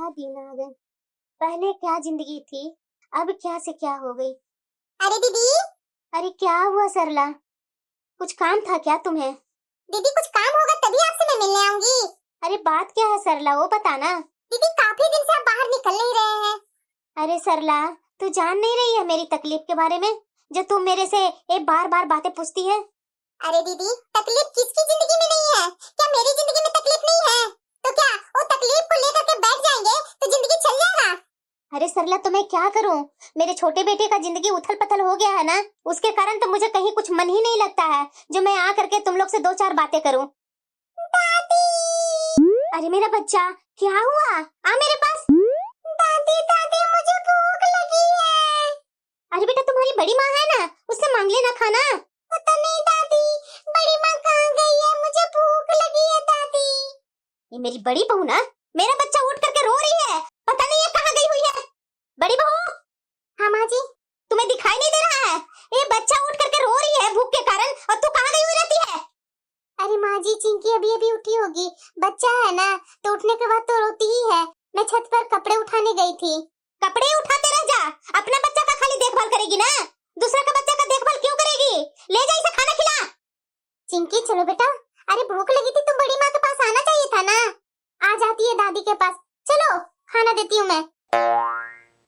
क्या दिन आ गए। पहले क्या जिंदगी थी, अब क्या से क्या हो गई। अरे दीदी। अरे क्या हुआ सरला, कुछ काम था क्या तुम्हें? दीदी कुछ काम होगा तभी आपसे मैं मिलने आऊंगी। अरे बात क्या है सरला, वो बताना। दीदी काफी दिन से आप बाहर निकल नहीं रहे हैं। अरे सरला, तू जान नहीं रही है मेरी तकलीफ के बारे में, जो तुम मेरे से एक बार बार बातें पूछती है। अरे दीदी तकलीफ किसकी जिंदगी में नहीं है? क्या मेरी जिंदगी में तकलीफ नहीं है? तो क्या वो तकलीफ को लेकर के बैठ जाएंगे तो जिंदगी चल जाएगा? अरे सरला, तो मैं क्या करूं, मेरे छोटे बेटे का जिंदगी उथल पथल हो गया है ना, उसके कारण तो मुझे कहीं कुछ मन ही नहीं लगता है जो मैं आ करके तुम लोग से दो चार बातें करूं। दादी। अरे मेरा बच्चा, क्या हुआ, आ मेरे पास। दादी दादी मुझे भूख लगी है। अरे बेटा, तुम्हारी बड़ी माँ है ना, उससे मांग लेना खाना। पता नहीं दादी, बड़ी माँ कहाँ गई है, मुझे भूख लगी है दादी। ये मेरी बड़ी बहू ना, मेरा बच्चा उठ करके रो रही है, पता नहीं ये कहाँ गई हुई है। बड़ी बहू। हाँ माँ जी। तुम्हें दिखाई नहीं दे रहा है, ये बच्चा उठ करके रो रही है भूख के कारण, और तू कहाँ गई हुई रहती है? अरे माँ जी, चिंकी अभी अभी उठी होगी, बच्चा है ना तो उठने के बाद तो रोती ही है। मैं छत पर कपड़े उठाने गई थी। कपड़े उठाते रह जा, अपना बच्चा का खाली देखभाल करेगी ना, दूसरा का बच्चा का देखभाल क्यों करेगी? ले जा इसे खाना खिला। चिंकी चलो बेटा। अरे भूख लगी थी तो बड़ी माँ के पास आना चाहिए था ना। आ जाती है दादी के पास। चलो खाना देती हूँ मैं।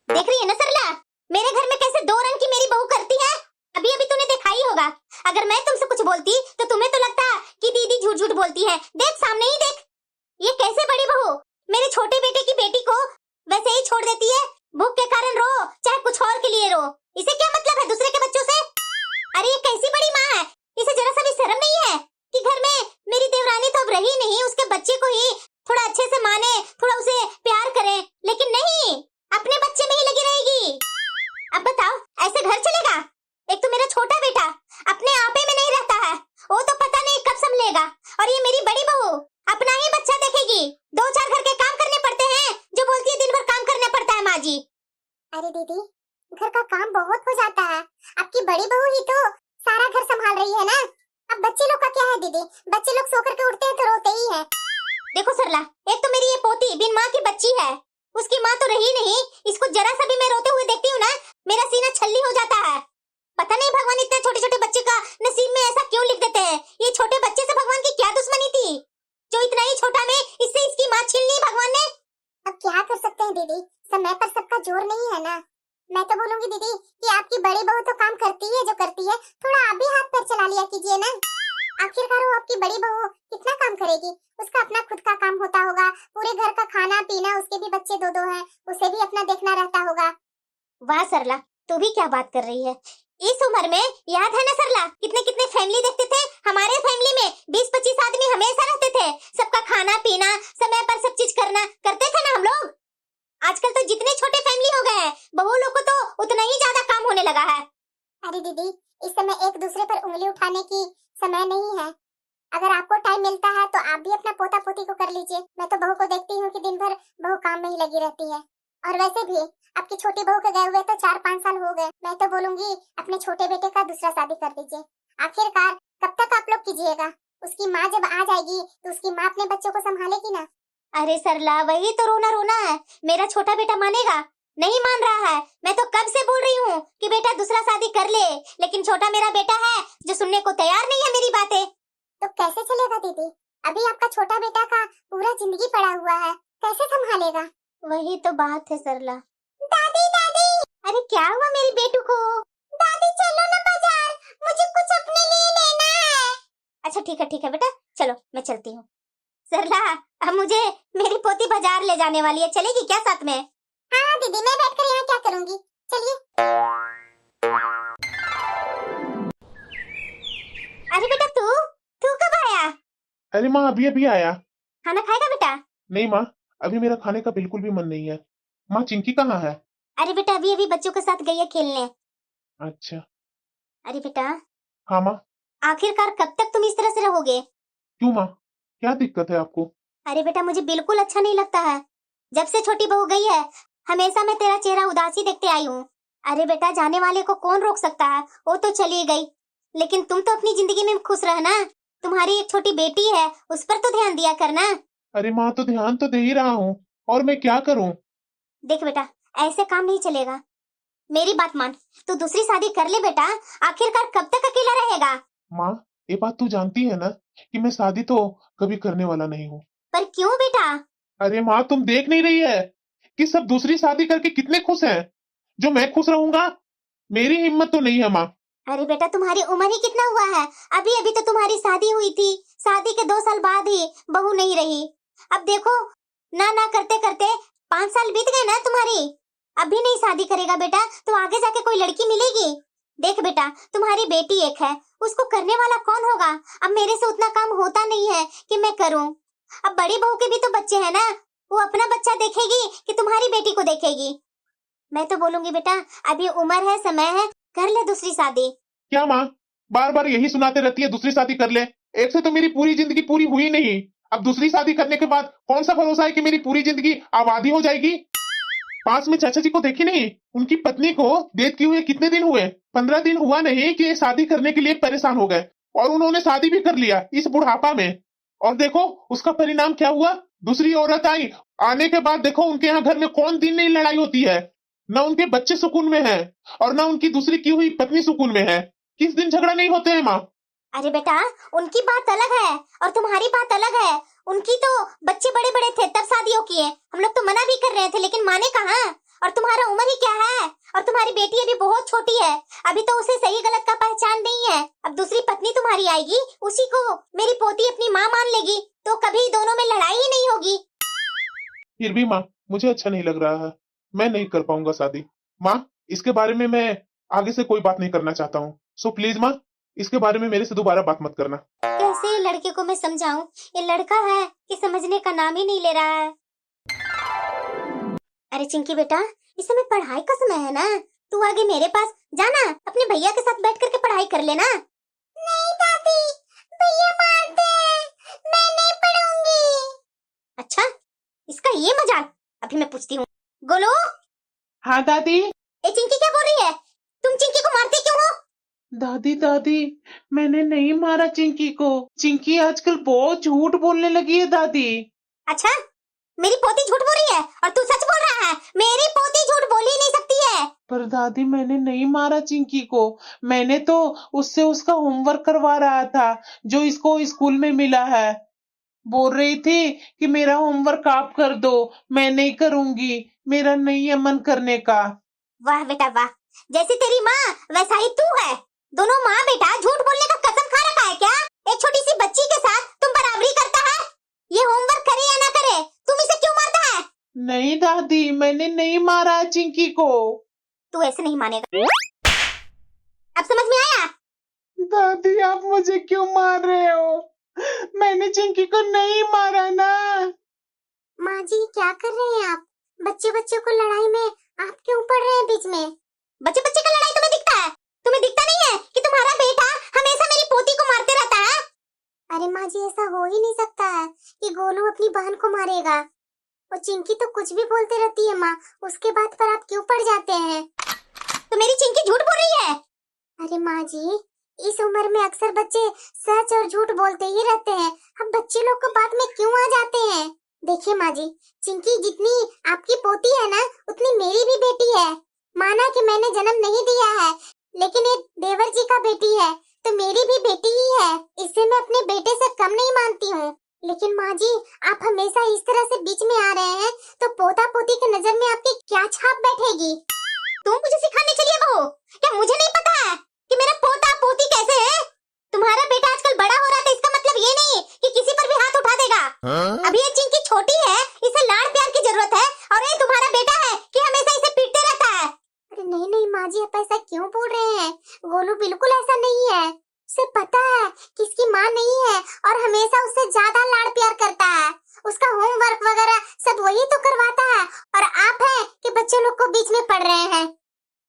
देख रही है ना सरला, मेरे घर में कैसे दो रंग की मेरी बहू करती है। अभी अभी तूने देखा ही होगा, अगर मैं तुमसे कुछ बोलती तो तुम्हें तो लगता कि दीदी झूठ झूठ बोलती है। देख सामने ही देख, ये कैसे बड़ी बहू मेरे छोटे बेटे की बेटी को वैसे ही छोड़ देती है, भूख के कारण रो चाहे कुछ और के लिए रो, इसे क्या मतलब है दूसरे के बच्चों से? अरे ये कैसी बड़ी माँ है, इसे जरा सा भी शर्म नहीं है कि घर में मेरी देवरानी तो अब रही नहीं, उसके बच्चे को ही थोड़ा अच्छे से माने, थोड़ा उसे प्यार करे, लेकिन नहीं, अपने बच्चे में ही लगी रहेगी। अब बताओ ऐसे घर चलेगा? एक तो मेरा छोटा बेटा अपने आपे में नहीं रहता है, वो तो पता नहीं कब संभलेगा, और ये मेरी बड़ी बहू अपना ही बच्चा देखेगी। दो चार घर के काम करने पड़ते हैं, जो बोलती है दिन भर काम करना पड़ता है माँ जी। अरे दीदी घर का काम बहुत हो जाता है, आपकी बड़ी बहू ही तो सारा घर संभाल रही है ना। अब बच्चे लोग का क्या है दीदी, बच्चे लोग सो करके उठते हैं तो रोते ही हैं। देखो सरला, एक तो मेरी ये पोती बिन माँ की बच्ची है, उसकी माँ तो रही नहीं, इसको जरा सा भी मैं रोते हुए देखती हूँ ना, मेरा सीना छल्ली हो जाता है। पता नहीं भगवान इतने छोटे छोटे बच्चे का नसीब में ऐसा क्यों लिख देते हैं। ये छोटे बच्चे से भगवान की क्या दुश्मनी थी, जो इतना ही छोटा में इससे इसकी माँ छीन ली भगवान ने। अब क्या कर सकते हैं दीदी, समय पर सबका जोर नहीं है ना। मैं तो बोलूंगी दीदी कि आपकी बड़ी बहू तो काम करती है जो करती है, थोड़ा आप भी हाथ पैर चला लिया कीजिए ना। आखिरकार वो आपकी बड़ी बहू कितना काम करेगी, उसका अपना खुद का काम होता होगा, पूरे घर का खाना पीना, उसके भी बच्चे दो दो हैं, उसे भी अपना देखना रहता होगा। वाह सरला, तू भी क्या बात कर रही है। इस उम्र में याद है ना सरला, कितने कितने फैमिली देखते थे, हमारे फैमिली में 20-25 आदमी हमेशा रहते थे, सबका खाना पीना समय पर सब चीज करना करते थे ना हम लोग। आजकल तो जितने छोटे फैमिली हो गए हैं, बहू लोग को तो उतना ही ज्यादा काम होने लगा है। अरे दीदी इस समय एक दूसरे पर उंगली उठाने की समय नहीं है। अगर आपको टाइम मिलता है तो आप भी अपना पोता पोती को कर लीजिए। मैं तो बहू को देखती हूँ कि दिन भर बहू काम में ही लगी रहती है, और वैसे भी आपकी छोटी बहू के गए हुए तो 4-5 साल हो गए। मैं तो बोलूंगी अपने छोटे बेटे का दूसरा शादी कर दीजिए। आखिरकार कब तक आप लोग कीजिएगा, उसकी माँ जब आ जाएगी तो उसकी माँ अपने बच्चों को संभालेगी ना। अरे सरला, वही तो रोना रोना है, मेरा छोटा बेटा मानेगा? नहीं मान रहा है। मैं तो कब से बोल रही हूँ कि बेटा दूसरा शादी कर ले, लेकिन छोटा मेरा बेटा है जो सुनने को तैयार नहीं है मेरी बातें। तो कैसे चलेगा दीदी, अभी आपका छोटा बेटा का पूरा जिंदगी पड़ा हुआ है, कैसे संभालेगा? वही तो बात है सरला। दादी दादी। अरे क्या हुआ मेरी बेटू को? दादी चलो ना बाजार, मुझे कुछ अपने लिए लेना है। अच्छा ठीक है बेटा, चलो मैं चलती हूँ। सरला, अब मुझे मेरी पोती बाजार ले जाने वाली है, चलेगी क्या साथ में? हाँ दीदी, मैं बैठकर यहाँ क्या करूँगी, चलिए। अरे बेटा, तू कब आया? अरे माँ अभी अभी आया। खाना खाएगा बेटा? नहीं माँ, अभी मेरा खाने का बिल्कुल भी मन नहीं है। माँ चिंकी कहाँ है? अरे बेटा अभी अभी बच्चों के साथ गई है खेलने। अच्छा। अरे बेटा, हाँ माँ। आखिरकार कब तक तुम इस तरह से रहोगे? क्यों माँ, क्या दिक्कत है आपको? अरे बेटा, मुझे बिल्कुल अच्छा नहीं लगता है, जब से छोटी बहू गई है हमेशा मैं तेरा चेहरा उदासी देखते आई हूँ। अरे बेटा, जाने वाले को कौन रोक सकता है, वो तो चली गई, लेकिन तुम तो अपनी जिंदगी में खुश रहना। तुम्हारी एक छोटी बेटी है, उस पर तो ध्यान दिया करना। अरे माँ तो ध्यान तो दे ही रहा हूँ, और मैं क्या करूं? देख बेटा, ऐसे काम नहीं चलेगा। मेरी बात मान, तू दूसरी शादी कर ले बेटा। आखिरकार कब तक अकेला रहेगा? माँ, ये बात तू जानती है ना कि मैं शादी तो कभी करने वाला नहीं हूँ। पर क्यों बेटा? अरे माँ, तुम देख नहीं रही है कि सब दूसरी शादी करके कितने खुश हैं, जो मैं खुश रहूंगा? मेरी हिम्मत तो नहीं है माँ। अरे बेटा, तुम्हारी उम्र ही कितना हुआ है? अभी अभी तो तुम्हारी शादी हुई थी। शादी के 2 साल बाद ही बहू नहीं रही। अब देखो, ना ना करते करते 5 साल बीत गए ना तुम्हारी। अभी नहीं शादी करेगा बेटा तो आगे जाके कोई लड़की मिलेगी? देख बेटा, तुम्हारी बेटी एक है, उसको करने वाला कौन होगा? अब मेरे से उतना काम होता नहीं है कि मैं करूं। अब बड़ी बहू के भी तो बच्चे हैं ना, वो अपना बच्चा देखेगी कि तुम्हारी बेटी को देखेगी? मैं तो बोलूंगी बेटा, अभी उम्र है, समय है, कर ले दूसरी शादी। क्या माँ, बार बार यही सुनाते रहती है दूसरी शादी कर ले? एक से तो मेरी पूरी जिंदगी पूरी हुई नहीं, अब दूसरी शादी करने के बाद कौन सा भरोसा है कि मेरी पूरी जिंदगी आबादी हो जाएगी? पास में चाचा जी को देखी नहीं, उनकी पत्नी को डेथ किए हुए कितने दिन हुए? 15 दिन हुआ नहीं कि शादी करने के लिए परेशान हो गए, और उन्होंने शादी भी कर लिया इस बुढ़ापा में। और देखो उसका परिणाम क्या हुआ, दूसरी औरत आई, आने के बाद देखो उनके यहाँ घर में कौन दिन नहीं लड़ाई होती है, न उनके बच्चे सुकून में हैं और न उनकी दूसरी की हुई पत्नी सुकून में है। किस दिन झगड़ा नहीं होते हैं माँ? अरे बेटा, उनकी बात अलग है और तुम्हारी बात अलग है। उनकी तो बच्चे बड़े बड़े थे तब शादियों किए, हम लोग तो मना भी कर रहे थे लेकिन माने कहाँ। और तुम्हारा उम्र ही क्या है, और तुम्हारी बेटी अभी बहुत छोटी है, अभी तो उसे सही गलत का पहचान नहीं है। अब दूसरी पत्नी तुम्हारी आएगी, उसी को मेरी पोती अपनी माँ मान लेगी, तो कभी दोनों में लड़ाई ही नहीं होगी। फिर भी माँ, मुझे अच्छा नहीं लग रहा है, मैं नहीं कर पाऊंगा शादी। माँ, इसके बारे में मैं आगे से कोई बात नहीं करना चाहता हूँ, सो प्लीज माँ, इसके बारे में मेरे से दोबारा बात मत करना। कैसे लड़के को मैं समझाऊं? ये लड़का है कि समझने का नाम ही नहीं ले रहा है। अरे चिंकी बेटा, इस समय पढ़ाई का समय है ना, तू आगे मेरे पास जाना, अपने भैया के साथ बैठ करके पढ़ाई कर लेना। नहीं दादी, भैया मारते हैं, मैं नहीं पढ़ूंगी। अच्छा, इसका ये मजाक? अभी मैं पूछती हूँ। गोलू। हाँ दादी। ए चिंकी क्या बोल रही है? तुम चिंकी को मारते क्यों हो? दादी दादी, मैंने नहीं मारा चिंकी को। चिंकी आजकल बहुत झूठ बोलने लगी है दादी। अच्छा, मेरी पोती झूठ बोल रही है और तू सच बोल रहा है? मेरी पोती झूठ बोल ही नहीं सकती है। पर दादी, मैंने नहीं मारा चिंकी को, मैंने तो उससे उसका होमवर्क करवा रहा था जो इसको स्कूल में मिला है। बोल रही थी कि मेरा होमवर्क आप कर दो, मैं नहीं करूंगी, मेरा नहीं है मन करने का। वाह बेटा वाह, जैसी तेरी माँ वैसा ही तू है। दोनों माँ बेटा झूठ बोलने का कसम खा रखा है क्या? एक छोटी सी बच्ची के साथ तुम बराबरी करता है? ये होमवर्क करे या ना करे, तुम इसे क्यों मारता है? नहीं दादी, मैंने नहीं मारा है चिंकी को। तू ऐसे नहीं मानेगा। अब समझ में आया? दादी, आप मुझे क्यों मार रहे हो? मैंने चिंकी को नहीं मारा ना। माँ जी, क्या कर रहे हैं आप? बच्चे बच्चे को लड़ाई में आप क्यों पड़ रहे हैं बीच में? बच्चे बच्चे का लड़ाई तुम्हें दिखता है? तुम्हें दिखता नहीं है कि तुम्हारा बेटा हमेशा मेरी पोती को मारते रहता है? अरे माँ जी, ऐसा हो ही नहीं सकता है कि गोलू अपनी बहन को मारेगा। और चिंकी तो कुछ भी बोलते रहती है माँ, उसके बात पर आप क्यों पड़ जाते हैं? तो मेरी चिंकी झूठ बोल रही है? अरे माँ जी, इस उम्र में अक्सर बच्चे सच और झूठ बोलते ही रहते हैं, अब बच्चे लोग को बात में क्यों आ जाते हैं? देखिए माँ जी, चिंकी जितनी आपकी पोती है ना, उतनी मेरी भी बेटी है। माना कि मैंने जन्म नहीं दिया है, लेकिन ये देवर जी का बेटी है, तो मेरी भी बेटी ही है, इसे मैं अपने बेटे से कम नहीं मानती हूँ। लेकिन माँ जी, आप हमेशा इस तरह से बीच में आ रहे हैं, तो पोता पोती की नजर में आपकी क्या छाप बैठेगी? तुम मुझे सिखाने चलिए बहू? क्या मुझे नहीं पता है कि मेरा पोता पोती कैसे है? तुम्हारा बेटा आजकल बड़ा हो रहा था, इसका मतलब ये नहीं कि किसी पर भी हाथ उठा देगा। अभी ये चिंकी छोटी है, इसे लाड़ प्यार की जरूरत है, और ये तुम्हारा बेटा है कि हमेशा इसे पीटते रहता है। अरे नहीं नहीं माँ जी, आप ऐसा क्यों बोल रहे हैं? गोलू बिल्कुल ऐसा नहीं है, उसे पता है कि इसकी माँ नहीं है और हमेशा उससे ज्यादा लाड़ प्यार करता है। उसका होमवर्क वगैरह सब वही तो करवाता है, और आप हैं कि बच्चे लोग को बीच में पढ़ रहे हैं।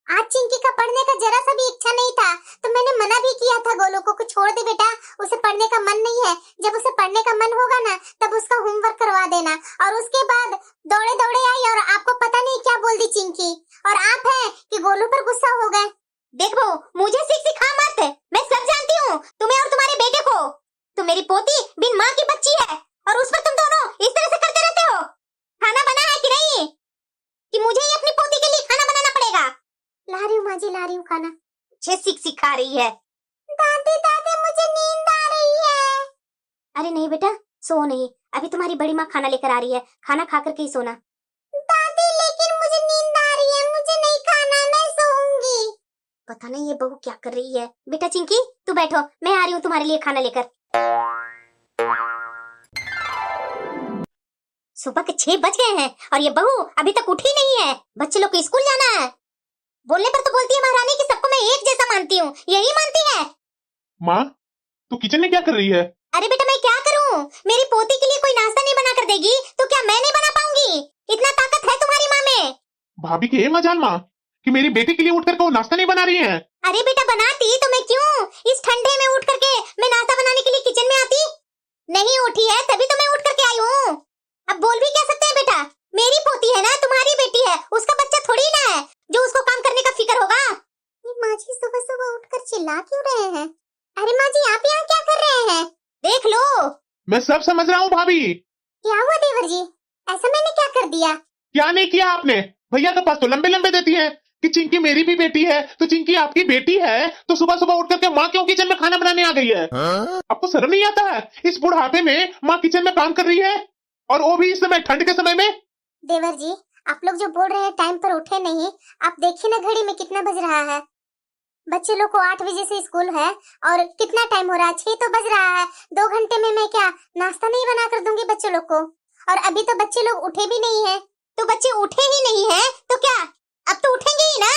आज चिंकी का पढ़ने का जरा सा भी इच्छा नहीं था, तो मैंने मना भी किया था गोलू को, छोड़ दे बेटा, उसे पढ़ने का मन नहीं है। जब उसे पढ़ने का मन होगा ना, तब उसका होमवर्क करवा देना। और उसके बाद दौड़े दौड़े आई और आपको पता नहीं क्या बोल दी चिंकी, और आप हैं कि गोलू पर गुस्सा हो गए। देख बहू, मुझे सिखा मत, मैं सब जानती हूँ तुम्हें और तुम्हारे बेटे को। तुम मेरी पोती बिन माँ की बच्ची है और उस पर तुम दोनों इस तरह से करते रहते हो। खाना बना है जी ला रही हूँ खाना। मुझे सिखा रही है। दादी दादी मुझे नींद आ रही है। अरे नहीं बेटा, सो नहीं, अभी तुम्हारी बड़ी माँ खाना लेकर आ रही है, खाना खा करके ही सोना। दादी लेकिन मुझे नींद आ रही है, मुझे नहीं खाना, मैं सोऊंगी। पता नहीं ये बहू क्या कर रही है। बेटा चिंकी तू बैठो, मैं आ रही हूँ तुम्हारे लिए खाना लेकर। सुबह के 6 बज गए हैं और ये बहू अभी तक उठी नहीं है। बच्चे लोग को स्कूल जाना है। बोलने पर तो बोलती है महारानी कि सबको मैं एक जैसा मानती हूँ, यही मानती है। माँ तू किचन में क्या कर रही है? अरे बेटा मैं क्या करूँ, मेरी पोती के लिए कोई नाश्ता नहीं बना कर देगी तो क्या मैं नहीं बना पाऊंगी? इतना ताकत है तुम्हारी माँ में। भाभी की ये मजाल माँ कि मेरी बेटी के लिए उठ करके वो नाश्ता नहीं बना रही है। अरे बेटा बनाती तो मैं क्यों इस ठंडे में उठ करके मैं नाश्ता बनाने के लिए किचन में आती? नहीं उठी है तभी तो मैं उठ करके आई हूँ। अब बोल भी क्या सकते हैं बेटा, मेरी पोती है ना, तुम्हारी बेटी है, उसका बच्चा थोड़ी ना है जो उसको काम करने का फिक्र होगा। ये माँ जी सुबह सुबह उठकर चिल्ला क्यों रहे हैं? अरे माँ जी आप यहाँ क्या कर रहे हैं? देख लो। मैं सब समझ रहा हूँ भाभी। क्या हुआ देवर जी, ऐसा मैंने क्या कर दिया? क्या नहीं किया आपने? भैया के पास तो लंबे लंबे देती है कि चिंकी मेरी भी बेटी है, तो चिंकी आपकी बेटी है तो सुबह सुबह उठ करके माँ क्यों किचन में खाना बनाने आ गई है? आपको शर्म नहीं आता है? इस बुढ़ापे में माँ किचन में काम कर रही है और वो भी इस समय ठंड के समय में। देवर जी आप लोग जो बोल रहे हैं टाइम पर उठे नहीं, आप देखिए ना घड़ी में कितना बज रहा है। बच्चे लोग को 8 बजे से स्कूल है और कितना टाइम हो रहा है, 6 तो बज रहा है। 2 घंटे में मैं क्या नाश्ता नहीं बना कर दूंगी बच्चे लोग को? और अभी तो बच्चे लोग उठे भी नहीं है। तो बच्चे उठे ही नहीं है तो क्या अब तो उठेंगे ही ना?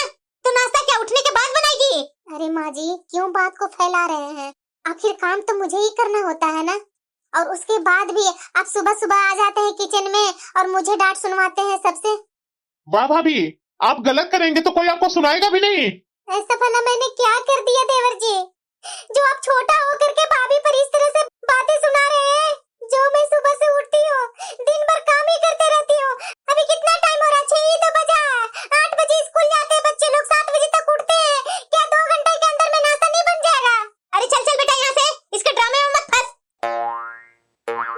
तो नाश्ता क्या उठने के बाद बनाएगी? अरे माँ जी क्यों बात को फैला रहे हैं? आखिर काम तो मुझे ही करना होता है ना। और उसके बाद भी आप सुबह सुबह आ जाते हैं किचन में और मुझे डांट सुनवाते हैं सबसे। वाह भाभी, आप गलत करेंगे तो कोई आपको सुनाएगा भी नहीं। ऐसा भला मैंने क्या कर दिया देवर जी जो आप छोटा होकर के भाभी पर इस तरह से बातें सुना रहे हैं? जो मैं सुबह से उठती हूँ, दिन भर काम ही करते रहती हूँ। अभी कितना टाइम हो रहा है? 6 ही तो बजा है। 8 बजे स्कूल जाते हैं बच्चे लोग, 7 बजे तक उठते हैं। क्या 2 घंटे के अंदर में नाश्ता नहीं बन जाएगा? अरे चल चल बेटा यहाँ से, इसके ड्रामे में मत फंस।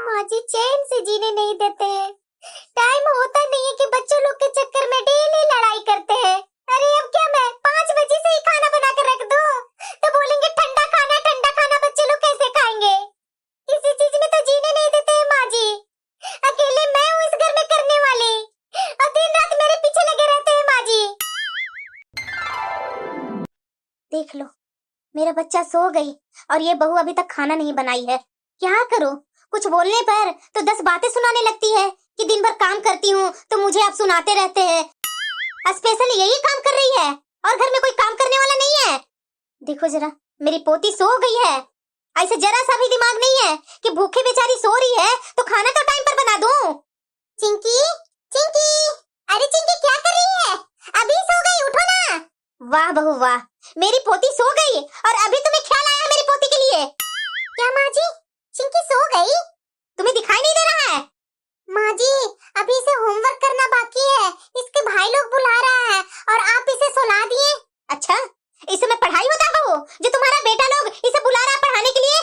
माँ जी चैन से जीने नहीं देते हैं। टाइम होता नहीं है कि बच्चों लोग के चक्कर में डेली लड़ाई करते हैं। अरे अब क्या मैं 5 बजे से ही खाना बना कर रख दूं तो बोलेंगे ठंडा खाना बच्चे लोग कैसे खाएंगे? किसी चीज में तो जीने नहीं देते हैं माँ जी। अकेले मैं हूँ इस घर में करने वाली और दिन रात मेरे पीछे लगे रहते हैं माँ जी। देख लो मेरा बच्चा सो गई और ये बहू अभी तक खाना नहीं बनाई है। क्या करूं? कुछ बोलने पर तो 10 बातें सुनाने लगती है कि दिन भर काम करती हूँ तो मुझे आप सुनाते रहते हैं। स्पेशल यही काम कर रही है और घर में कोई काम करने वाला नहीं है। देखो जरा मेरी पोती सो गई है, ऐसे जरा सा भी दिमाग नहीं है कि भूखे बेचारी सो रही है तो खाना तो टाइम पर बना दूं। चिंकी चिंकी, अरे चिंकी क्या कर रही है? अभी सो गई, उठो ना। वाह बहू वाह, मेरी पोती सो गई और अभी तुम्हें ख्याल आया मेरी पोती के लिए? क्या माँ जी चिंकी सो गई? तुम्हें दिखाई नहीं दे रहा है? माँ जी अभी इसे होमवर्क करना बाकी है, इसके भाई लोग बुला रहा है और आप इसे सुला दिए। अच्छा इस समय पढ़ाई होता है बहू जो तुम्हारा बेटा लोग इसे बुला रहा है पढ़ाने के लिए?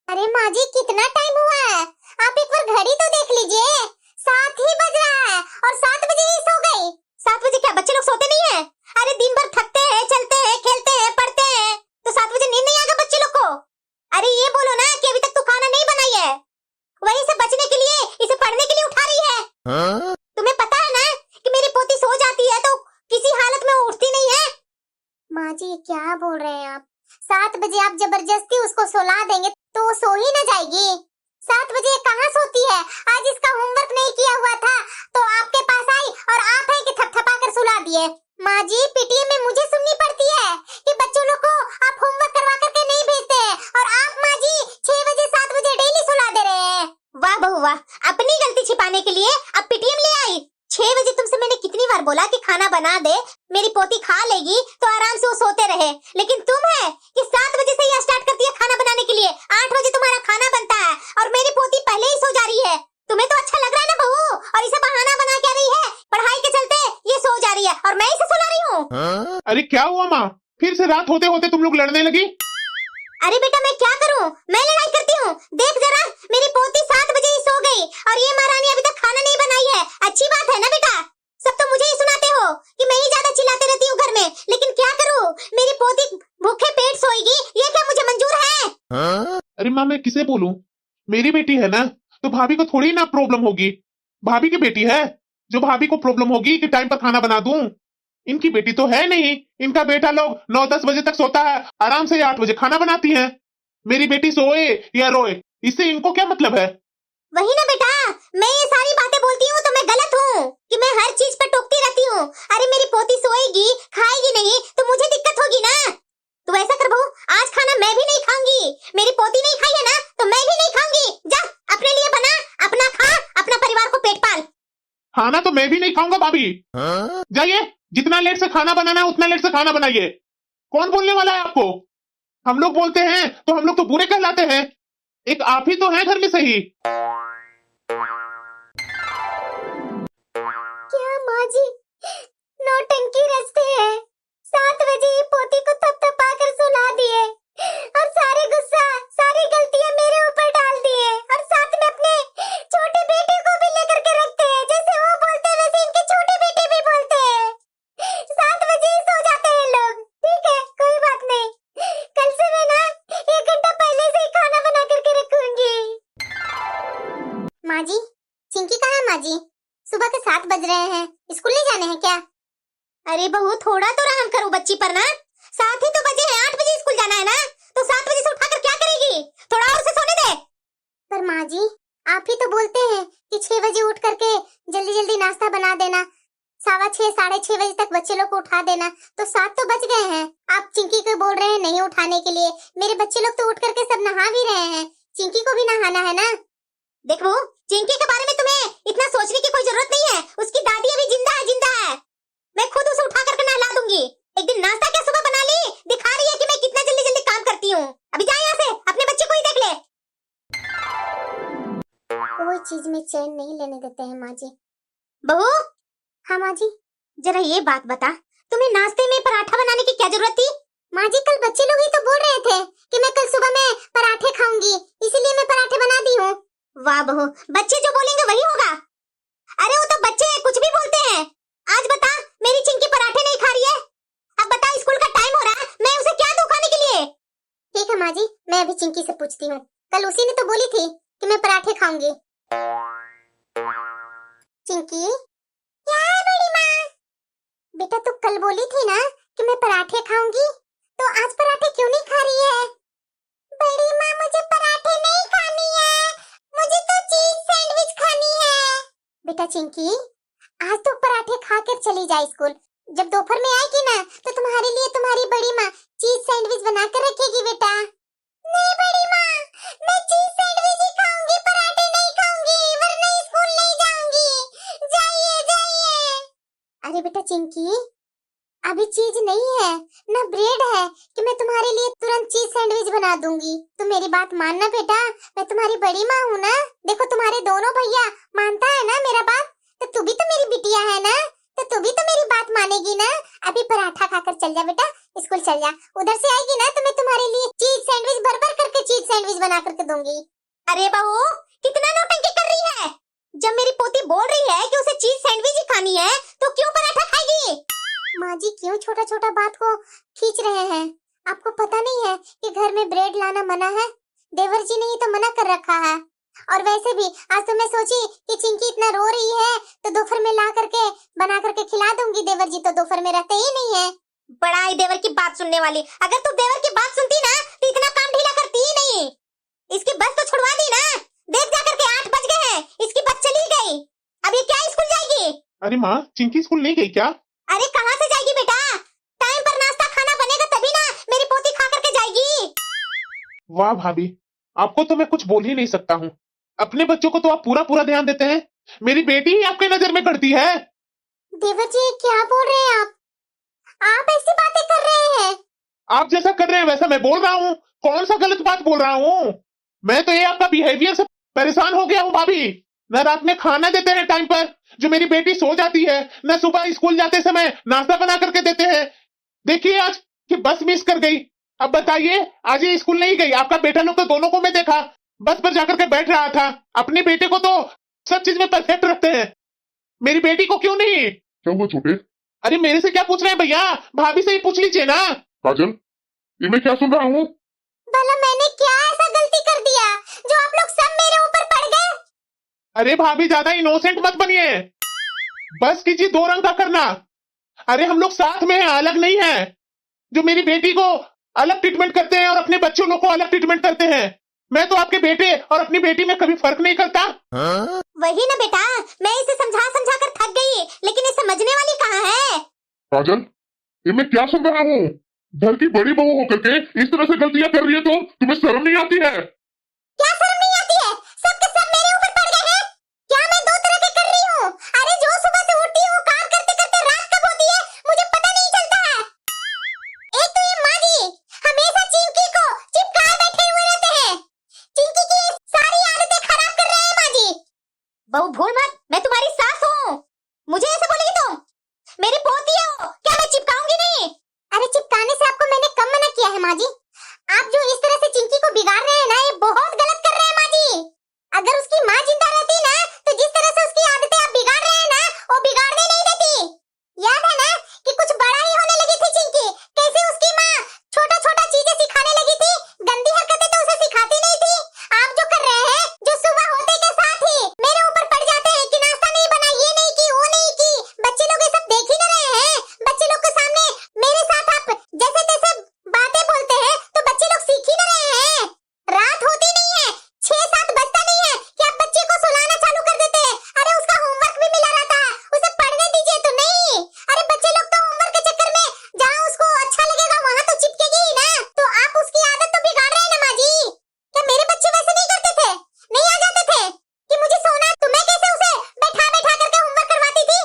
अरे माँ जी कितना टाइम हुआ है? आप एक बार घड़ी तो देख लीजिए, 7 ही बज रहा है और 7 बजे ही सो गई। 7 बजे क्या बच्चे लोग सोते नहीं है? अरे दिन भर थकते हैं, चलते हैं, खेलते हैं, पढ़ते हैं, तो 7 बजे नींद नहीं आएगा बच्चे लोग को? अरे ये बोलो ना कि अभी तक तू खाना नहीं बनाई है, वहीं से बचने के लिए इसे पढ़ने के लिए उठा रही है। तुम्हें पता है ना कि मेरी पोती सो जाती है तो किसी हालत में उठती नहीं है। माँ जी क्या बोल रहे हैं आप? 7 बजे आप जबरदस्ती उसको सुला देंगे तो वो सो ही न जाएगी। 7 बजे कहाँ सोती है? आज इसका होमवर्क नहीं किया हुआ था तो आपके पास आई और आप है कि थपथपा कर सुला दिए। माँ जी पीटीए में मुझे सुननी पड़ती है कि बच्चों लोग को आप होमवर्क करवा करके नहीं भेजते हैं और आप माँ जी 6 बजे 7 बजे डेली सुला दे रहे हैं। वाह बहू वाह, अपनी गलती छिपाने के लिए अब पीटीएम ले आई। 6 बजे तुमसे मैंने कितनी बार बोला कि खाना बना दे, मेरी पोती खा लेगी तो आराम से वो सोते रहे, लेकिन तुम है कि 7 बजे से ही स्टार्ट करती है खाना बनाने के लिए। 8 बजे तुम्हारा खाना बनता है और मेरी पोती पहले ही सो जा रही है। तुम्हें तो अच्छा लग रहा है ना बहू, और इसे बहाना बना के रही है पढ़ाई के चलते ये सो जा रही है और मैं इसे सुला रही हूँ। अरे क्या हुआ माँ, फिर से रात होते होते तुम लोग लड़ने लगी? अरे बेटा मैं क्या करूं, मैं लड़ाई करती हूँ? देख जरा मेरी पोती 7 बजे ही सो गई और ये महारानी अभी तक खाना नहीं बनाई है। अच्छी बात है ना बेटा? सब तो मुझे ही सुनाते हो कि मैं ही ज्यादा चिल्लाते रहती हूँ घर में, लेकिन क्या करूं अरे माँ मैं किसे बोलूं? मेरी बेटी है ना, तो भाभी को थोड़ी ना प्रॉब्लम होगी। भाभी की बेटी है, जो भाभी को प्रॉब्लम होगी कि टाइम पर खाना बना दूं। इनकी बेटी तो है नहीं। इनका बेटा लोग 9-10 बजे तक सोता है, आराम से 8 बजे खाना बनाती है। मेरी बेटी सोए या रोए, इससे इनको क्या मतलब है? वही ना बेटा, मैं ये सारी बातें बोलती हूँ तो मैं गलत हूँ कि मैं हर चीज पर टोकती रहती हूँ। अरे मेरी पोती सोएगी खाएगी नहीं तो मुझे दिक्कत होगी ना। तो ऐसा कर बहू, आज खाना मैं भी नहीं खाऊंगी। मेरी पोती नहीं खाई है ना तो मैं भी नहीं खाऊंगी। जा अपने लिए बना, अपना खा, अपना परिवार को पेट पाल। खाना तो मैं भी नहीं खाऊंगा भाभी। जाइए, जितना लेट से खाना बनाना है उतना लेट से खाना बनाइए। कौन बोलने वाला है आपको? हम लोग बोलते हैं तो हम लोग तो बुरे कहलाते हैं। एक आप ही तो हैं घर में सही। क्या माँ जी नौटंकी रचते हैं? 7 बजे ही पोती को थपथपा कर सुला दिए और सारे गुस्सा, सारी गलतियां मेरे ऊपर डाल दिए और साथ में अपने छोटे बेटे को भी लेकर के रखते हैं। जैसे वो बोलते हैं वैसे इनके छोटे बेटे भी बोलते हैं। 7 बजे ही सो जाते हैं लोग। ठीक है, कोई बात नहीं। कल से मैं ना 1 घंटा पहले से ही खाना बना करके रखूंगी। माँ जी, चिंकी कहाँ है माँ जी? सुबह के 7 बज रहे हैं, स्कूल नहीं जाने हैं क्या? अरे बहू थोड़ा तो रहम करो बच्ची पर ना। 7 ही तो बजे हैं, 8 बजे स्कूल जाना है ना, तो 7 बजे से उठाकर क्या करेगी? थोड़ा और से सोने दे। पर माँ जी, आप ही तो बोलते हैं कि 6 बजे उठ करके जल्दी जल्दी नाश्ता बना देना, 6:15 6:30 बजे तक बच्चे लोग को उठा देना। तो 7 तो बज गए हैं। आप चिंकी को बोल रहे हैं नहीं उठाने के लिए। मेरे बच्चे लोग तो उठ करके सब नहा भी रहे हैं, चिंकी को भी नहाना है ना। देख बहू, चिंकी के बारे में तुम्हें इतना सोचने की कोई जरूरत नहीं है। उसकी दादी अभी जिंदा है, जिंदा है। मैं खुद उसे उठा करके नहला दूंगी। एक दिन नाश्ता क्या सुबह बना ली, दिखा रही है कि मैं कितना जल्दी जल्दी काम करती हूँ। अभी जा यहाँ से, अपने बच्चे को ही देख ले। कोई चीज में चैन नहीं लेने देते हैं माँ जी। बहू हाँ माँ जी। जरा ये बात बता, तुम्हें नाश्ते में पराठा बनाने की क्या जरूरत थी? माँ जी, कल बच्चे लोग ही तो बोल रहे थे कि मैं कल सुबह में पराठे खाऊंगी, इसीलिए मैं पराठे बना दी हूँ। वाह बहू, बच्चे जो बोलेंगे वही होगा। अरे वो तो बच्चे कुछ भी बोलते हैं। आज बता, मेरी चिंकी पराठे नहीं खा रही है। अब बता, स्कूल का टाइम हो रहा है, मैं उसे क्या दूं खाने के लिए? ठीक है माँ जी, मैं अभी चिंकी से पूछती हूँ। कल उसी ने तो बोली थी कि मैं पराठे खाऊंगी। चिंकी, क्या है बड़ी माँ? बेटा तू कल बोली थी ना कि मैं पराठे खाऊंगी, तो आज पराठे क्यों नहीं खा रही है? बड़ी माँ, मुझे पराठे नहीं खानी है, मुझे तो चीज सैंडविच खानी है। बेटा चिंकी, आज तो पराठे खा कर चली जाए स्कूल। जब दोपहर में आएगी ना तो तुम्हारे लिए तुम्हारी बड़ी माँ चीज सैंडविच बना कर रखेगी बेटा। नहीं बड़ी माँ, मैं चीज सैंडविच ही खाऊंगी, पराठे नहीं खाऊंगी, वरना स्कूल नहीं जाऊंगी। जाइए जाइए। अरे बेटा चिंकी, अभी चीज नहीं है ना ब्रेड है कि मैं तुम्हारे लिए तुरंत चीज सैंडविच बना दूंगी। तो मेरी बात मानना बेटा, मैं तुम्हारी बड़ी माँ हूँ ना। देखो तुम्हारे दोनों भैया मानता है ना मेरा बात, तो तू भी तो मेरी बिटिया है ना, तो तू भी तो मेरी बात मानेगी ना। अभी पराठा खाकर चल जा बेटा, स्कूल चल जा। उधर से आएगी ना तो मैं तुम्हारे लिए चीज सैंडविच भर भर करके चीज सैंडविच बना करके दूंगी। अरे बहू, कितना नौटंकी कर रही है। जब मेरी पोती बोल रही है कि उसे चीज सैंडविच ही खानी है तो क्यों पराठा खाएगी? माँ जी, क्यों छोटा छोटा बात को खींच रहे हैं? आपको पता नहीं है कि घर में ब्रेड लाना मना है? देवर जी ने ही तो मना कर रखा है। और वैसे भी आज तो मैं सोची कि चिंकी इतना रो रही है तो दोपहर में ला करके बना करके खिला दूंगी। देवर जी तो दोपहर में रहते ही नहीं है। बड़ा ही देवर की बात सुनने वाली। अगर तू देवर की बात सुनती ना तो इतना काम ढीला करती ही नहीं। इसकी बस तो छुड़वा दी ना। देख जा करके 8 बज गए हैं, इसकी बस चली गई। अब ये क्या स्कूल जाएगी? अरे माँ, चिंकी स्कूल नहीं गई क्या? अरे कहाँ से जाएगी बेटा? टाइम पर नाश्ता खाना बनेगा तभी ना मेरी पोती खा करके जाएगी। वाह भाभी, आपको तो मैं कुछ बोल ही नहीं सकता हूँ। अपने बच्चों को तो आप पूरा पूरा ध्यान देते हैं, मेरी बेटी ही आपके नजर में गड़ती है। देवर जी क्या बोल रहे हैं आप ऐसी बातें कर रहे हैं? आप जैसा कर रहे हैं वैसा मैं बोल रहा हूँ। कौन सा गलत बात बोल रहा हूँ? मैं तो ये आपका बिहेवियर से परेशान हो गया हूँ भाभी। न रात में खाना देते हैं टाइम पर, जो मेरी बेटी सो जाती है, न सुबह स्कूल जाते समय नाश्ता बना करके देते हैं। देखिए आज कि बस मिस कर गई। अब बताइए, आज ये स्कूल नहीं गई। आपका बेटा लोग तो दोनों को मैं देखा बस पर जाकर के बैठ रहा था। अपने बेटे को तो सब चीज में परफेक्ट रखते हैं, मेरी बेटी को क्यों नहीं? क्या हुआ छोटे? अरे मेरे से क्या पूछ रहे हैं भैया, भाभी से ही पूछ लीजिए ना। काजल, ये मैं क्या सुन रहा हूँ? भला मैंने क्या ऐसा गलती कर दिया जो आप लोग सब मेरे ऊपर पड़ गए? अरे भाभी ज्यादा इनोसेंट मत बनिए, बस कीजिए दो रंग का करना। अरे हम लोग साथ में हैं, अलग नहीं है। जो मेरी बेटी को अलग ट्रीटमेंट करते हैं और अपने बच्चों लोग को अलग ट्रीटमेंट करते हैं, मैं तो आपके बेटे और अपनी बेटी में कभी फर्क नहीं करता। वही ना बेटा, मैं इसे समझा समझा कर थक गई, लेकिन ये समझने वाली कहाँ है। काजल, ये मैं क्या सुन रहा हूँ? घर की बड़ी बहू होकर के इस तरह से गलतियां कर रही है तो तुम्हें शर्म नहीं आती है? क्या शर्म नहीं आती है? सब के सब मेरे ऊपर पड़ गए हैं। क्या मैं दो तरह के कर रही हूँ? अरे जो सुबह से उठती हूँ, काम करते करते रात कब होती है मुझे पता नहीं चलता है। एक तो ये माँ जी हमेशा चिंकी को चिपकाए बैठे हुए रहते हैं। चिंकी की सारी आदतें खराब कर रहे हैं माँ जी। बहू भूल मत, मैं तुम्हारी सास हूँ। मुझे ऐसे बोलेगी तुम? मेरी पोती हो, क्या मैं चिपकाऊंगी नहीं? अरे चिपकाने से आपको मैंने कब मना किया है माँ जी? आप जो इस तरह से चिंकी को बिगाड़ रहे हैं ना, ये बहुत गलत कर रहे हैं माँ जी। अगर उसकी माँ जिंदा रहती ना तो जिस तरह से उसकी आदतें आप बिगाड़ रहे हैं ना, वो बिगाड़ने नहीं देती। याद है ना कि कुछ बड़ा ही होने लगी थी चिंकी, कैसे उसकी माँ छोटा छोटा चीजें सिखाने लगी थी, गंदी हरकतें तो उसे सिखाती नहीं थी। आप जो कर रहे हैं, जो सुबह होते के साथ ही मेरे ऊपर पड़ जाते हैं कि नाश्ता नहीं बना, ये नहीं की, वो नहीं की। बच्चे लोग ये सब देख ही ना रहे हैं। बच्चे लोग के सामने मेरे साथ आप जैसे तैसे बातें बोलते हैं तो बच्चे लोग सीख ही ना रहे हैं। रात होती नहीं है, 6-7 बजता नहीं है कि आप बच्चे को सुलाना चालू कर देते हैं। अरे उसका होमवर्क भी मिला रहता है, उसे पढ़ने दीजिए तो नहीं। अरे बच्चे लोग तो होमवर्क के चक्कर में जहाँ उसको अच्छा लगेगा वहाँ तो चिपकेगी ही ना। तो आप उसकी आदत तो बिगाड़ रहे हैं ना माँ जी। क्या मेरे बच्चे वैसे नहीं करते थे? नहीं आ जाते थे कि मुझे सोना, तो मैं कैसे उसे बैठा बैठा करके होमवर्क करवाती थी?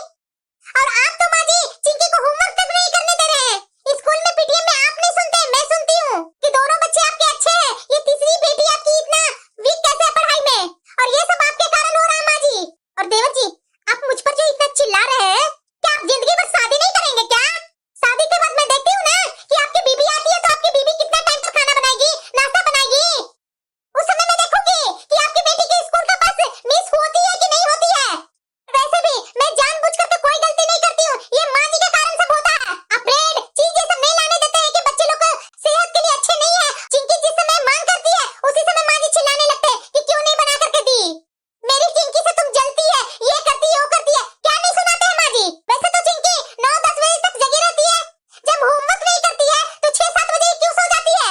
और आप तो माँ जी चिंकी को होमवर्क तक नहीं करने दे रहे हैं। स्कूल में पीटीएम में आप नहीं सुनते, मैं सुनती हूँ कि दोनों बच्चे आपके अच्छे हैं। ये तीसरी बेटी आपकी इतना वीक कैसे है पढ़ाई में? और ये सब आपके कारण हो रहा है माँ जी। और देवर जी, आप मुझ पर जो इतना चिल्ला रहे हैं, क्या आप जिंदगी भर शादी नहीं करेंगे क्या? शादी के बाद मैं देखती हूँ ना कि आपकी बीबी आती है तो आपकी बीबी कितना टाइम तक खाना बनाएगी, नाश्ता बनाएगी। उस समय मैं देखूंगी कि आपकी बेटी के स्कूल का बस मिस होती है कि नहीं होती है। वैसे भी मैं जानबूझ करके कोई गलती नहीं करती हूँ, ये माँ जी के कारण सब होता है। आप ब्रेड चीज ये सब नहीं लाने देते हैं कि बच्चे लोग को सेहत के लिए अच्छे नहीं है। चिंकी जिस समय मांग करती है उसी समय माँ जी चिल्लाने लगते हैं कि क्यों नहीं बना करके दी। मेरी चिंकी से तुम जलती है, ये करती है, वो करती है, क्या नहीं सुनाते हैं माँ जी? वैसे तो चिंकी 9-10 बजे तक जगी रहती है। जब होमवर्क नहीं करती है तो 6-7 बजे क्यों सो जाती है?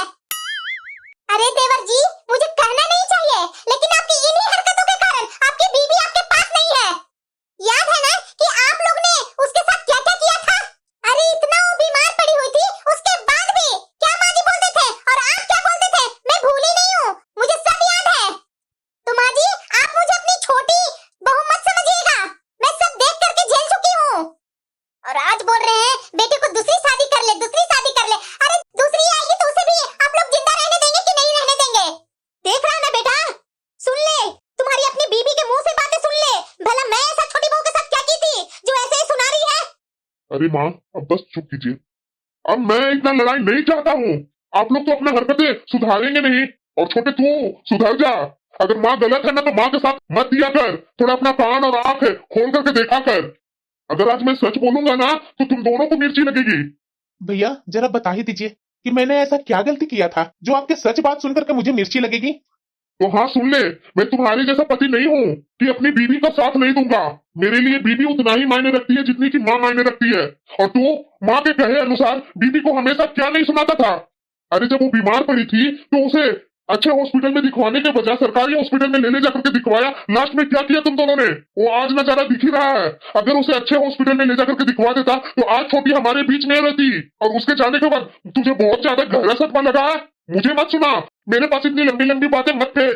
अरे देवर जी, मुझे कहना नहीं चाहिए, लेकिन आपकी इन्हीं हरकतों के कारण आपकी बीबी आपके पास नहीं है। याद है ना कि आप लोग ने उसके साथ क्या क्या किया था? अरे इतना वो बीमार पड़ी हुई थी, उसके बाद भी क्या माँ जी बोलते थे और आप क्या बोलते थे, मैं भूली नहीं हूँ, मुझे सब याद है। तो माँ जी आप मुझे अपनी छोटी बहू मत समझिएगा, मैं सब देख करके झेल चुकी हूँ। और आज बोल रहे हैं बेटे को दूसरी शादी कर ले, दूसरी शादी कर ले। अरे दूसरी आएगी तो उसे भी आप लोग जिंदा रहने देंगे कि नहीं रहने देंगे? देख रहा है ना बेटा, सुन ले, तुम्हारी अपनी बीबी के मुंह से बातें सुन ले। भला मैं ऐसा छोटी बहू के साथ क्या की थी जो ऐसे ही सुना रही है? अरे माँ, अब बस चुप कीजिए। अब मैं इतना लड़ाई नहीं चाहता हूँ। आप लोग तो अपने हरकतें सुधारेंगे नहीं, और छोटे तू सुधर जा। अगर माँ गलत है ना तो माँ के साथ मत दिया कर, थोड़ा अपना कान और आंख खोल करके देखा कर। अगर आज मैं सच बोलूंगा ना तो तुम दोनों को मिर्ची लगेगी। भैया जरा बता ही दीजिए कि मैंने ऐसा क्या गलती किया था जो आपके सच बात सुनकर के मुझे मिर्ची लगेगी। तो हाँ सुन ले, मैं तुम्हारे जैसा पति नहीं हूँ कि अपनी बीवी का साथ नहीं दूंगा। मेरे लिए बीवी उतना ही मायने रखती है जितनी की माँ मायने रखती है। और तू माँ के कहे अनुसार बीवी को हमेशा क्या नहीं सुनाता था? अरे जब वो बीमार पड़ी थी तो उसे अच्छे हॉस्पिटल में दिखवाने के बजाय सरकारी हॉस्पिटल में ले जाकर के दिखवाया। लास्ट में क्या किया तुम दोनों ने? वो आज नजारा दिख ही रहा है। अगर उसे अच्छे हॉस्पिटल में ले जाकर के दिखवा देता तो आज छोटी हमारे बीच में रहती। और उसके जाने के बाद तुझे बहुत ज्यादा गहरा सदमा लगा है। मुझे मत सुना, मेरे पास इतनी लंबी लंबी बातें मत थे।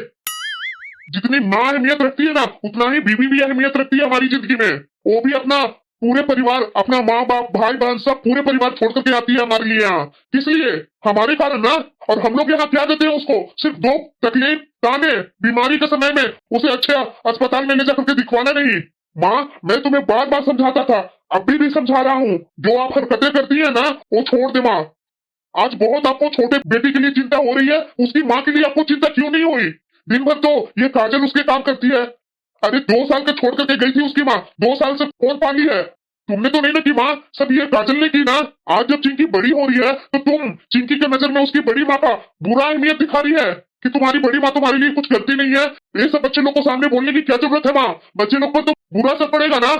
जितनी माँ अहमियत रखती है ना, उतना ही बीवी भी अहमियत रखती है हमारी जिंदगी में। वो भी अपना पूरे परिवार, अपना माँ बाप भाई बहन सब पूरे परिवार छोड़ करके आती है हमारे लिए यहाँ। किस लिए? हमारे कारण ना। और हम लोग यहाँ क्या देते हैं उसको? सिर्फ दुख, तकलीफ, ताने। बीमारी के समय में उसे अच्छे अस्पताल में ले जाकर के दिखवाना नहीं। माँ मैं तुम्हें बार बार समझाता था, अभी भी समझा रहा हूँ, जो आप हरकतें करती है ना वो छोड़ दे माँ। आज बहुत आपको छोटे बेटी के लिए चिंता हो रही है, उसकी माँ के लिए आपको चिंता क्यों नहीं हुई? दिन भर तो ये काजल उसके काम करती है। अरे 2 साल के छोड़ करके गई थी उसकी माँ, 2 साल से कौन पाली है? तुमने तो नहीं ना की माँ, सब ये काजल ने की ना। आज जब चिंकी बड़ी हो रही है तो तुम चिंकी के नजर में उसकी बड़ी माँ का बुरा अहमियत दिखा रही है कि तुम्हारी बड़ी माँ तुम्हारे लिए कुछ करती नहीं है। ये सब बच्चे लोग को सामने बोलने की क्या जरूरत है माँ? बच्चे लोग पर तो बुरा असर पड़ेगा ना।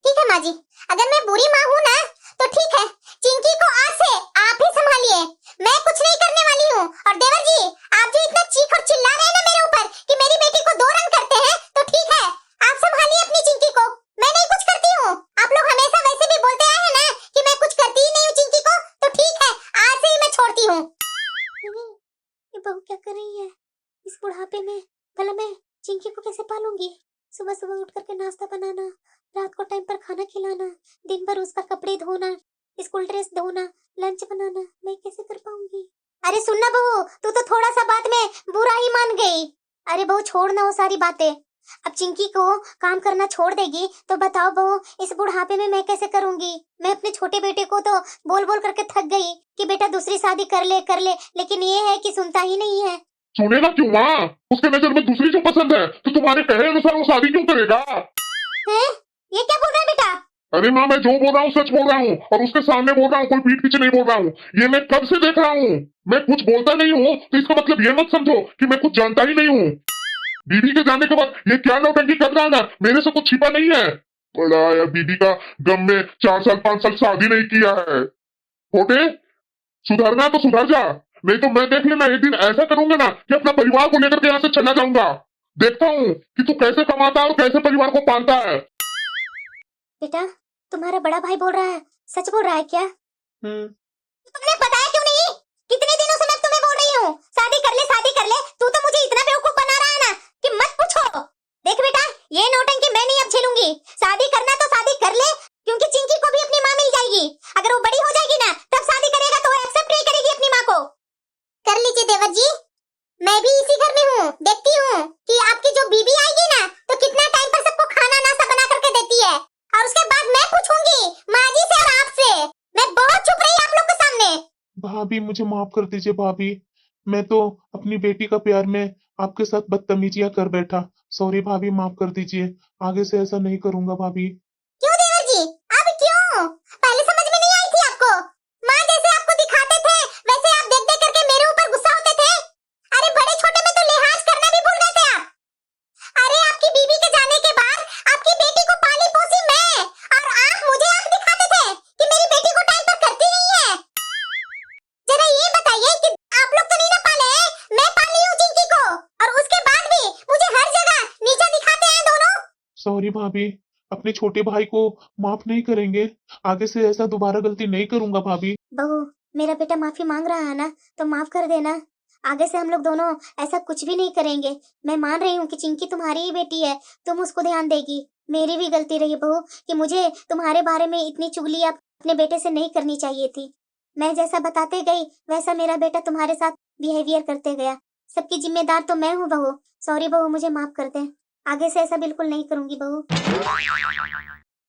ठीक है माँ जी, अगर मैं बुरी माँ हूँ ना तो ठीक है, चिंकी को आज से आप ही संभालिए, मैं कुछ नहीं करने वाली हूँ। और देवर जी, आप जो इतना चीख और चिल्ला रहे हैं ना मेरे ऊपर कि मेरी बेटी को दो रंग करते हैं, तो ठीक है, आप संभालिए अपनी चिंकी को, मैं नहीं कुछ करती हूँ। आप लोग हमेशा वैसे भी बोलते आए हैं ना कि मैं कुछ करती ही नहीं हूँ चिंकी को, तो ठीक है, आज से ही मैं छोड़ती हूँ। ये बहू क्या कर रही है इस बुढ़ापे में? भला मैं चिंकी को कैसे पालूंगी? सुबह सुबह उठ करके नाश्ता बनाना, रात को टाइम पर खाना खिलाना, दिन भर उसका कपड़े धोना, स्कूल ड्रेस धोना, लंच बनाना, मैं कैसे कर पाऊंगी? अरे सुनना बहू, तू तो थोड़ा सा बात में बुरा ही मान गई। अरे बहू छोड़ ना वो सारी बातें, अब चिंकी को काम करना छोड़ देगी तो बताओ बहू, इस बुढ़ापे में मैं कैसे करूंगी? मैं अपने छोटे बेटे को तो बोल बोल करके थक गई कि बेटा दूसरी शादी कर ले, लेकिन ये है कि सुनता ही नहीं है। सुनेगा क्यों माँ? उसके नजर में दूसरी जो पसंद है तो तुम्हारे कहे अनुसार वो शादी क्यों करेगा? हैं? ये क्या बोल रहा है बेटा? अरे माँ, मैं जो बोल रहा हूँ सच बोल रहा हूँ, और उसके सामने बोल रहा हूँ, कोई पीठ पीछे नहीं बोल रहा हूँ। ये मैं कब से देख रहा हूँ। मैं कुछ बोलता नहीं हूँ तो इसका मतलब ये मत समझो कि मैं कुछ जानता ही नहीं हूँ। बीबी के जाने के बाद ये क्या नौटंकी कर रहा है ना, मेरे से कुछ छिपा नहीं है। बड़ा आया बीबी का गम में 4 साल 5 साल शादी नहीं किया है। छोटे, सुधरना तो सुधर जा, नहीं तो मैं देख लेना एक दिन ऐसा करूंगा ना कि अपना परिवार को लेकर के यहाँ से चला जाऊंगा। देखता हूँ कि तू कैसे कमाता है और कैसे परिवार को पालता है। बेटा तुम्हारा बड़ा भाई बोल रहा है, सच बोल रहा है क्या? तुमने बताया क्यों नहीं? कितने दिनों से मैं तुम्हें बोल रही हूँ शादी कर ले, शादी कर ले। तू तो मुझे इतना बेवकूफ बना रहा है ना कि मत पूछो। देख बेटा, ये नौटंकी मैं नहीं अब झेलूंगी। शादी करना तो शादी कर ले, क्योंकि चिंकी को भी अपनी माँ मिल जाएगी। अगर वो बड़ी हो जाएगी ना तब शादी करेगा तो वो एक्सेप्ट नहीं करेगी अपनी माँ को। कर लीजिए देवर जी, मैं भी इसी घर में हूँ, देखती हूँ कि आपकी जो बीबी आएगी ना तो कितना टाइम पर सबको खाना नाश्ता बना करके देती है, और उसके बाद मैं पूछूंगी माँ जी से और आपसे। मैं बहुत चुप रही आप लोग के सामने। भाभी मुझे माफ कर दीजिए भाभी, मैं तो अपनी बेटी का प्यार में आपके साथ बदतमीजियां कर बैठा। सॉरी भाभी, माफ कर दीजिए, आगे से ऐसा नहीं करूंगा भाभी। क्यों देवर जी, अब क्यों? पहले समझ में नहीं आई थी आपको? माँ जैसे आपको दिखाते थे वैसे आप देख देख करके मेरे ऊपर गुस्सा होते थे। अरे बड़े छोटे में तो लिहाज करना भी भूल गए थे आप। अरे आपकी बीबी के जाने के बाद आपकी बेटी को पाली पोसी मैं, और आप मुझे आंख दिखाते थे कि मेरी बेटी को टाइम पर करती नहीं है। जरा ये बताइए कि आप लोग तो नहीं ना पाले हैं, मैं पाली हूँ चिंकी को, और उसके बाद भी मुझे हर जगह नीचा दिखाते हैं दोनों। सॉरी भाभी, अपने छोटे भाई को माफ नहीं करेंगे, आगे से ऐसा दोबारा गलती नहीं करूंगा भाभी। बहू मेरा बेटा माफी मांग रहा है ना तो माफ कर देना। आगे से हम लोग दोनों ऐसा कुछ भी नहीं करेंगे। मैं मान रही हूँ कि चिंकी तुम्हारी ही बेटी है, तुम उसको ध्यान देगी। मेरी भी गलती रही बहू कि मुझे तुम्हारे बारे में इतनी चुगली अपने बेटे से नहीं करनी चाहिए थी। मैं जैसा बताते गई वैसा मेरा बेटा तुम्हारे साथ बिहेवियर करते गया। सबकी जिम्मेदार तो मैं हूँ बहू। सॉरी बहू, मुझे माफ कर दे, आगे से ऐसा बिल्कुल नहीं करूंगी बहू।